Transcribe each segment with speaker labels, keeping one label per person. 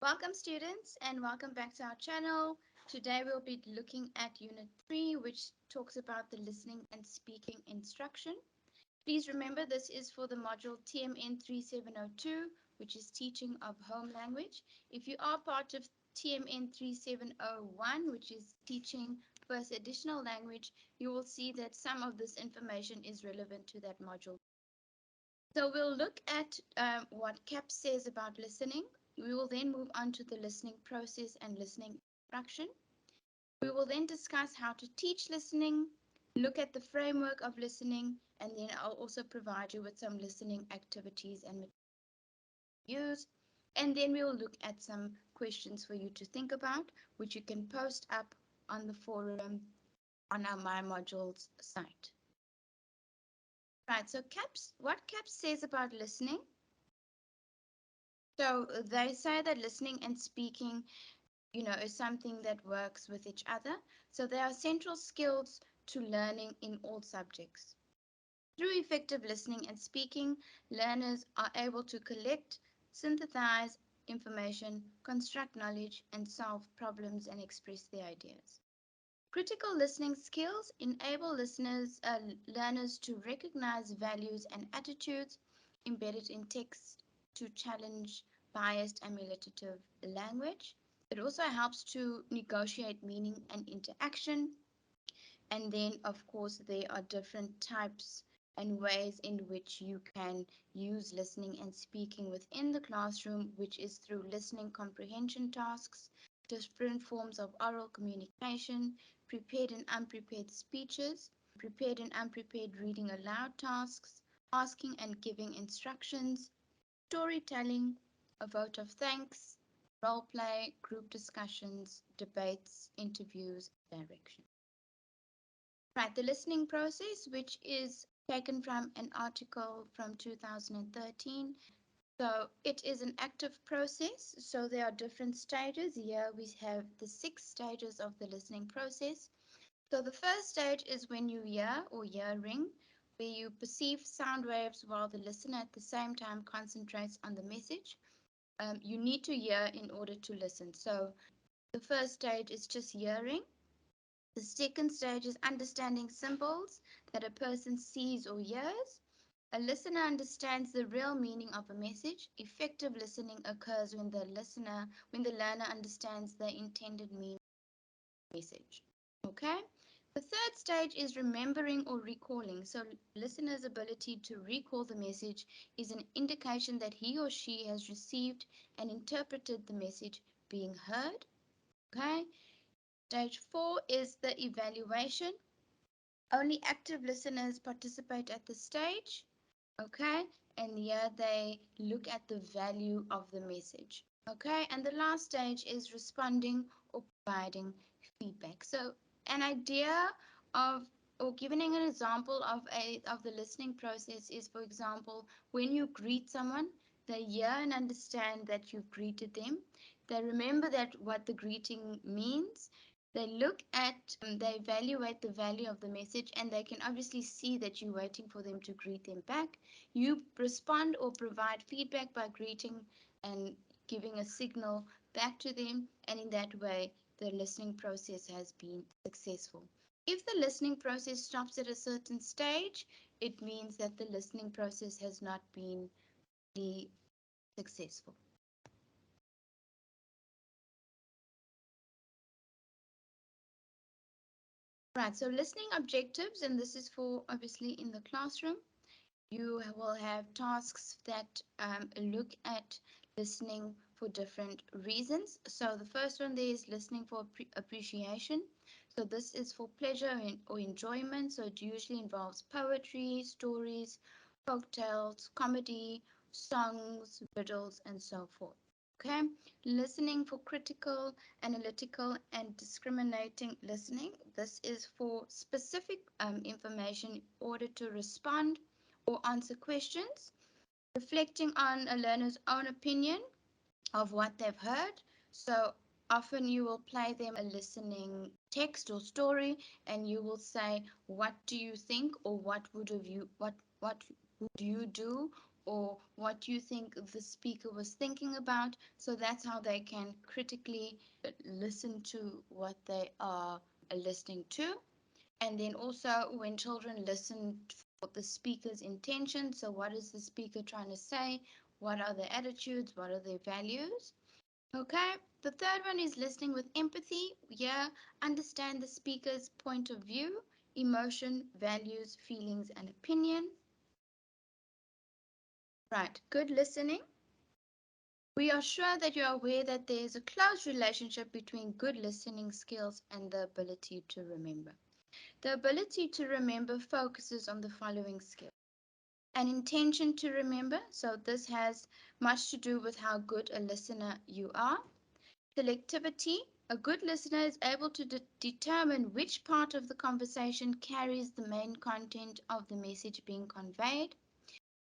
Speaker 1: Welcome students and welcome back to our channel. Today we'll be looking at Unit 3 which talks about the listening and speaking instruction. Please remember this is for the module TMN3702 which is teaching of home language. If you are part of TMN3701 which is teaching first additional language, you will see that some of this information is relevant to that module. So we'll look at what CAP says about listening. We will then move on to the listening process and listening instruction. We will then discuss how to teach listening, look at the framework of listening, and then I'll also provide you with some listening activities and materials. And then we will look at some questions for you to think about, which you can post up on the forum on our My Modules site. Right, so what CAPS says about listening. So they say that listening and speaking, is something that works with each other. So they are central skills to learning in all subjects. Through effective listening and speaking, learners are able to collect, synthesize information, construct knowledge, and solve problems and express their ideas. Critical listening skills enable learners to recognize values and attitudes embedded in text to challenge biased and manipulative language. It also helps to negotiate meaning and interaction. And then, of course, there are different types and ways in which you can use listening and speaking within the classroom, which is through listening comprehension tasks, different forms of oral communication, prepared and unprepared speeches, prepared and unprepared reading aloud tasks, asking and giving instructions, storytelling, a vote of thanks, role play, group discussions, debates, interviews, direction. Right, the listening process, which is taken from an article from 2013. So it is an active process. So there are different stages. Here we have the 6 stages of the listening process. So the first stage is when you hear or hearing, where you perceive sound waves while the listener at the same time concentrates on the message. You need to hear in order to listen. So the first stage is just hearing. The second stage is understanding symbols that a person sees or hears. A listener understands the real meaning of a message. Effective listening occurs when the learner understands the intended meaning of the message. Okay? The third stage is remembering or recalling. So listener's ability to recall the message is an indication that he or she has received and interpreted the message being heard. Okay? Stage 4 is the evaluation. Only active listeners participate at this stage. Okay, and here they look at the value of the message. Okay, and the last stage is responding or providing feedback. So an idea of or giving an example of the listening process is, for example, when you greet someone, they hear and understand that you've greeted them. They remember that what the greeting means. They evaluate the value of the message, and they can obviously see that you're waiting for them to greet them back. You respond or provide feedback by greeting and giving a signal back to them, and in that way, the listening process has been successful. If the listening process stops at a certain stage, it means that the listening process has not been really successful. Right, so listening objectives, and this is for obviously in the classroom. You will have tasks that look at listening for different reasons. So the first one there is listening for appreciation. So this is for pleasure or enjoyment. So it usually involves poetry, stories, folk tales, comedy, songs, riddles, and so forth. Okay, listening for critical, analytical, and discriminating listening. This is for specific information in order to respond or answer questions, reflecting on a learner's own opinion of what they've heard. So often you will play them a listening text or story, and you will say, what do you think, or what would you do, or what you think the speaker was thinking about. So that's how they can critically listen to what they are listening to. And then also when children listen for the speaker's intention, so what is the speaker trying to say? What are their attitudes? What are their values? Okay, the third one is listening with empathy. Yeah, understand the speaker's point of view, emotion, values, feelings, and opinion. Right, good listening. We are sure that you are aware that there is a close relationship between good listening skills and the ability to remember. The ability to remember focuses on the following skills. An intention to remember, so this has much to do with how good a listener you are. Selectivity, a good listener is able to determine which part of the conversation carries the main content of the message being conveyed.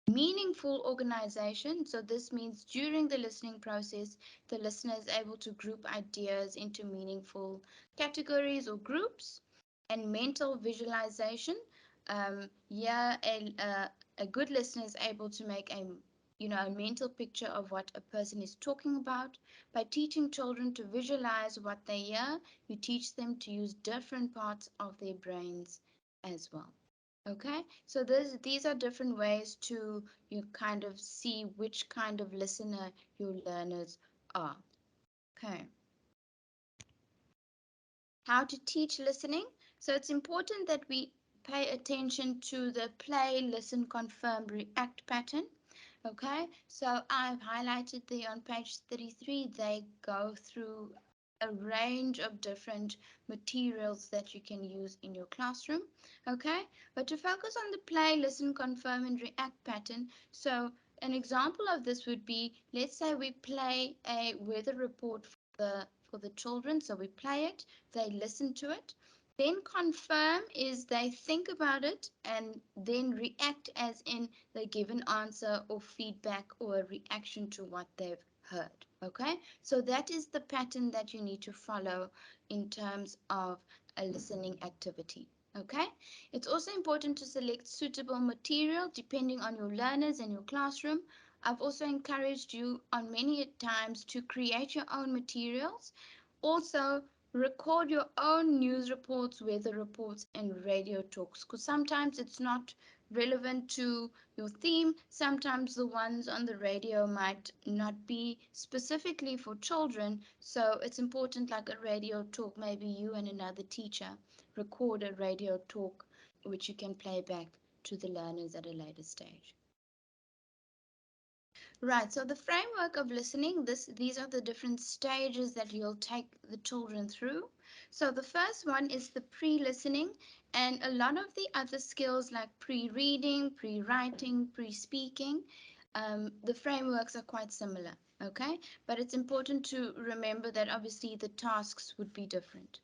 Speaker 1: Meaningful organization, so this means during the listening process, the listener is able to group ideas into meaningful categories or groups. And mental visualization, yeah, a good listener is able to make a mental picture of what a person is talking about. By teaching children to visualize what they hear, you teach them to use different parts of their brains as well. Okay, so these are different ways to you kind of see which kind of listener your learners are. Okay, how to teach listening. So it's important that we pay attention to the play, listen, confirm, react pattern. Okay, so I've highlighted there on page 33, they go through a range of different materials that you can use in your classroom. Okay, but to focus on the play, listen, confirm, and react pattern. So an example of this would be, let's say we play a weather report for the children. So we play it, they listen to it. Then confirm is they think about it and then react as in they give an answer or feedback or a reaction to what they've heard. Okay, so that is the pattern that you need to follow in terms of a listening activity. Okay, it's also important to select suitable material depending on your learners and your classroom. I've also encouraged you on many times to create your own materials. Also, record your own news reports, weather reports, and radio talks because sometimes it's not relevant to your theme. Sometimes the ones on the radio might not be specifically for children. So it's important, like a radio talk, maybe you and another teacher record a radio talk which you can play back to the learners at a later stage. Right, so the framework of listening, these are the different stages that you'll take the children through. So the first one is the pre-listening, and a lot of the other skills like pre-reading, pre-writing, pre-speaking, the frameworks are quite similar, okay? But it's important to remember that obviously the tasks would be different.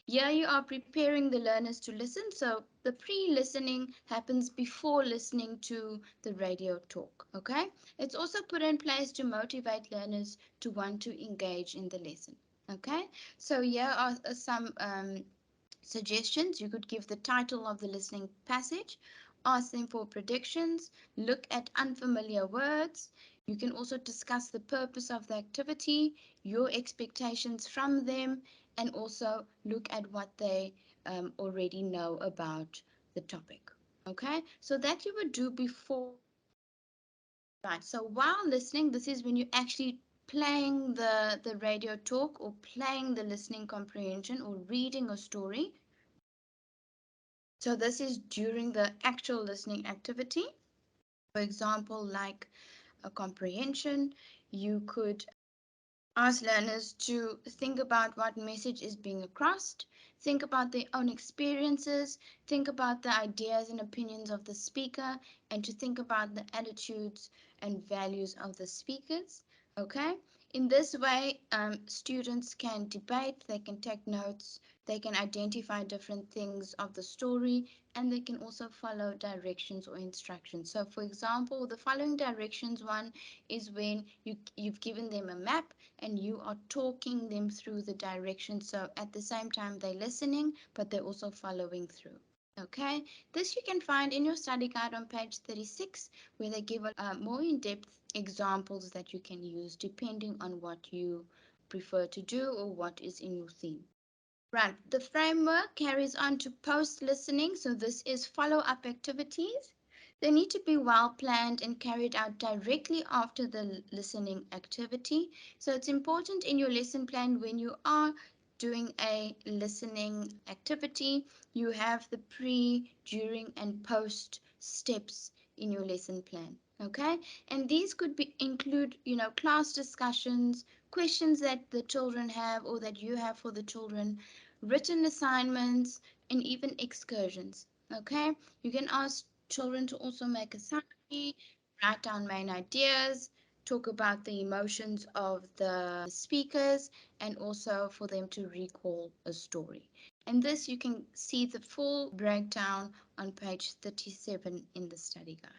Speaker 1: Here you are preparing the learners to listen. So the pre-listening happens before listening to the radio talk. Okay. It's also put in place to motivate learners to want to engage in the lesson. Okay. So here are some suggestions. You could give the title of the listening passage, ask them for predictions, look at unfamiliar words. You can also discuss the purpose of the activity, your expectations from them, and also look at what they already know about the topic. Okay, so that you would do before. Right, so while listening, this is when you actually playing the radio talk or playing the listening comprehension or reading a story. So this is during the actual listening activity. For example, like a comprehension, you could ask learners to think about what message is being across, think about their own experiences, think about the ideas and opinions of the speaker, and to think about the attitudes and values of the speakers. Okay? In this way, students can debate, they can take notes, they can identify different things of the story, and they can also follow directions or instructions. So, for example, the following directions one is when you've given them a map and you are talking them through the directions. So at the same time, they're listening, but they're also following through. Okay, this you can find in your study guide on page 36, where they give more in-depth examples that you can use depending on what you prefer to do or what is in your theme. Right, the framework carries on to post listening, so this is follow up activities. They need to be well planned and carried out directly after the listening activity. So it's important in your lesson plan when you are doing a listening activity, you have the pre, during, and post steps in your lesson plan. Okay, and these could be include, class discussions, questions that the children have or that you have for the children, written assignments, and even excursions. Okay, you can ask children to also make a summary, write down main ideas, talk about the emotions of the speakers, and also for them to recall a story. And this you can see the full breakdown on page 37 in the study guide.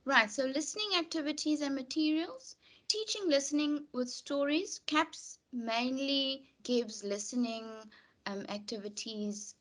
Speaker 1: Right, so listening activities and materials. Teaching listening with stories. CAPS mainly gives listening activities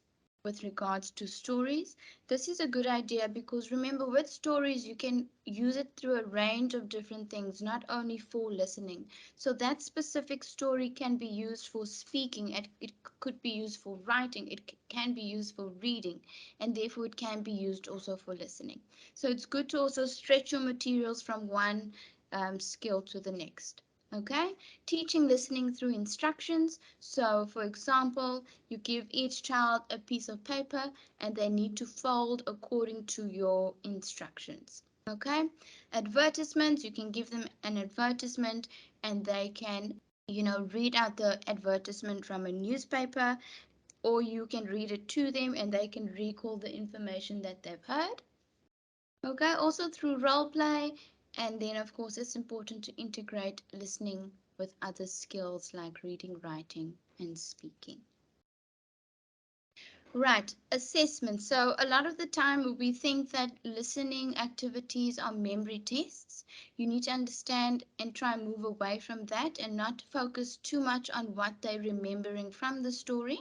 Speaker 1: with regards to stories. This is a good idea because remember, with stories, you can use it through a range of different things, not only for listening. So that specific story can be used for speaking, it could be used for writing, it can be used for reading, and therefore it can be used also for listening. So it's good to also stretch your materials from one skill to the next. Okay, teaching listening through instructions. So, for example, you give each child a piece of paper and they need to fold according to your instructions. Okay, advertisements, you can give them an advertisement and they can, read out the advertisement from a newspaper, or you can read it to them and they can recall the information that they've heard. Okay, also through role play, and then of course it's important to integrate listening with other skills like reading, writing, and speaking. Right, assessment. So a lot of the time we think that listening activities are memory tests. You need to understand and try and move away from that and not focus too much on what they're remembering from the story.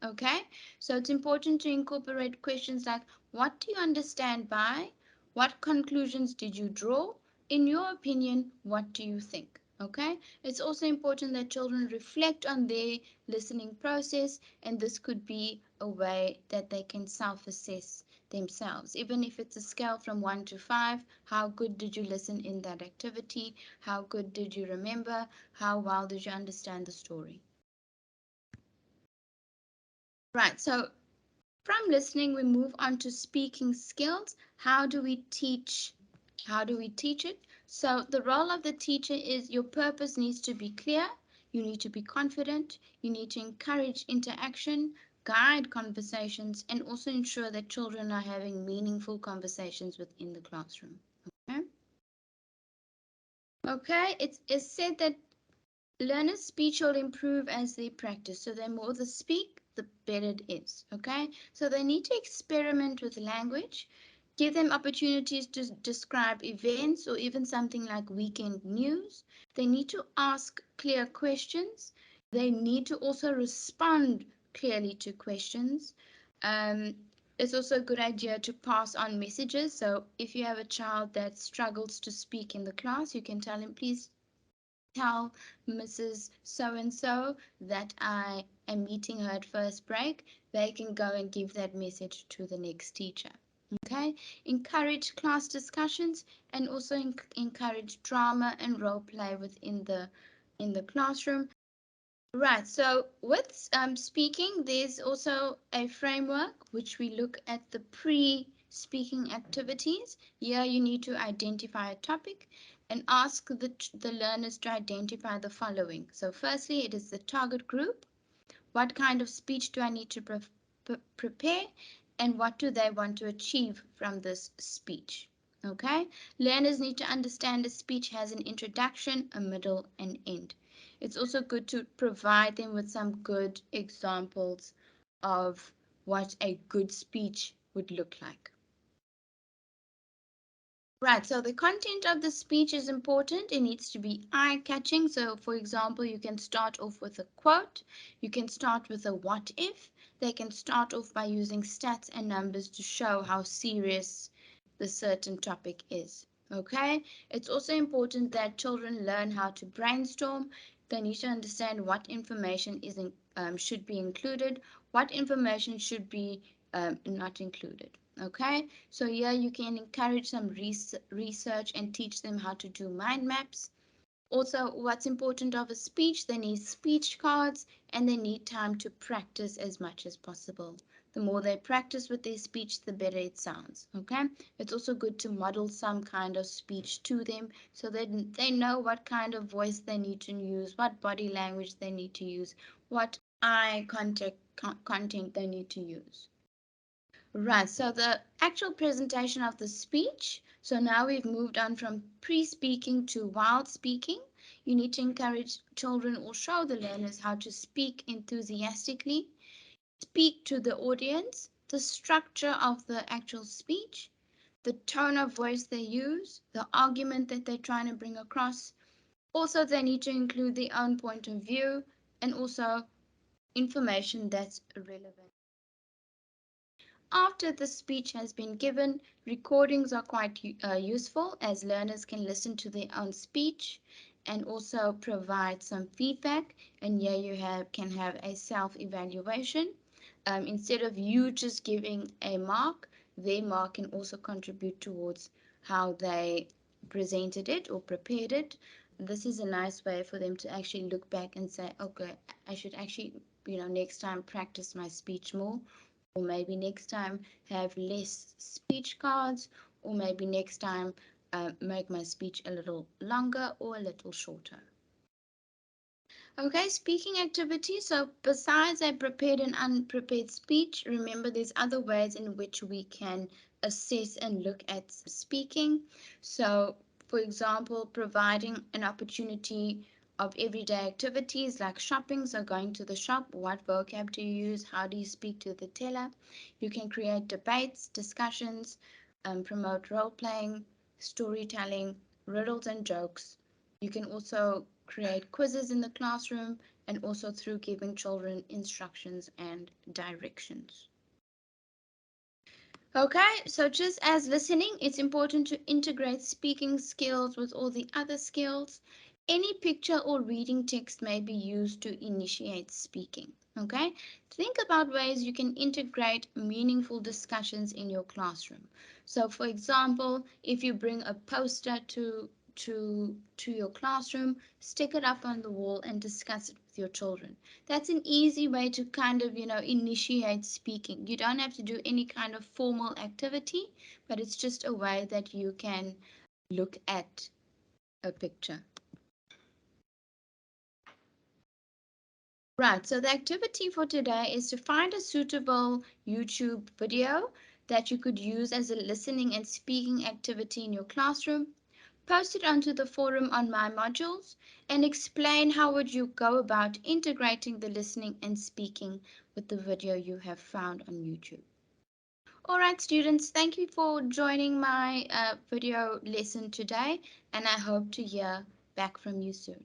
Speaker 1: Okay, so it's important to incorporate questions like, what do you understand by? What conclusions did you draw? In your opinion, what do you think? Okay, it's also important that children reflect on their listening process, and this could be a way that they can self-assess themselves. Even if it's a scale from 1 to 5, how good did you listen in that activity? How good did you remember? How well did you understand the story? Right, so from listening, we move on to speaking skills. How do we teach? How do we teach it? So the role of the teacher is your purpose needs to be clear. You need to be confident. You need to encourage interaction, guide conversations, and also ensure that children are having meaningful conversations within the classroom. Okay, okay. It's said that learners' speech will improve as they practice. So the more they speak, the better it is. Okay? So they need to experiment with language, give them opportunities to describe events or even something like weekend news. They need to ask clear questions. They need to also respond clearly to questions. Um, it's also a good idea to pass on messages. So if you have a child that struggles to speak in the class, you can tell him, please tell Mrs. So and so that I am meeting her at first break. They can go and give that message to the next teacher. Okay, encourage class discussions and also encourage drama and role play within the classroom. Right, so with speaking, there's also a framework which we look at the pre-speaking activities. Here you need to identify a topic and ask the learners to identify the following. So firstly, it is the target group. What kind of speech do I need to prepare, and what do they want to achieve from this speech? Okay, learners need to understand a speech has an introduction, a middle, and end. It's also good to provide them with some good examples of what a good speech would look like. Right, so the content of the speech is important. It needs to be eye-catching. So, for example, you can start off with a quote. You can start with a what if. They can start off by using stats and numbers to show how serious the certain topic is. Okay, it's also important that children learn how to brainstorm. They need to understand what information should be included, what information should be not included. Okay, so here you can encourage some research and teach them how to do mind maps. Also, what's important of a speech, they need speech cards and they need time to practice as much as possible. The more they practice with their speech, the better it sounds. Okay, it's also good to model some kind of speech to them so that they know what kind of voice they need to use, what body language they need to use, what content they need to use. Right, so the actual presentation of the speech. So now we've moved on from pre-speaking to while speaking. You need to encourage children or show the learners how to speak enthusiastically, speak to the audience, the structure of the actual speech, the tone of voice they use, the argument that they're trying to bring across. Also, they need to include their own point of view and also information that's relevant. After the speech has been given, recordings are quite useful as learners can listen to their own speech and also provide some feedback. And here can have a self-evaluation. Instead of you just giving a mark, their mark can also contribute towards how they presented it or prepared it. This is a nice way for them to actually look back and say, okay, I should actually, next time practice my speech more, or maybe next time have less speech cards, or maybe next time make my speech a little longer or a little shorter. Okay, speaking activity. So besides a prepared and unprepared speech, remember there's other ways in which we can assess and look at speaking. So, for example, providing an opportunity of everyday activities like shopping. So going to the shop, what vocab do you use? How do you speak to the teller? You can create debates, discussions, promote role playing, storytelling, riddles and jokes. You can also create quizzes in the classroom and also through giving children instructions and directions. Okay, so just as listening, it's important to integrate speaking skills with all the other skills. Any picture or reading text may be used to initiate speaking. Okay, think about ways you can integrate meaningful discussions in your classroom. So, for example, if you bring a poster to your classroom, stick it up on the wall and discuss it with your children. That's an easy way to kind of, initiate speaking. You don't have to do any kind of formal activity, but it's just a way that you can look at a picture. Right, so the activity for today is to find a suitable YouTube video that you could use as a listening and speaking activity in your classroom. Post it onto the forum on my modules and explain how would you go about integrating the listening and speaking with the video you have found on YouTube. All right, students, thank you for joining my video lesson today, and I hope to hear back from you soon.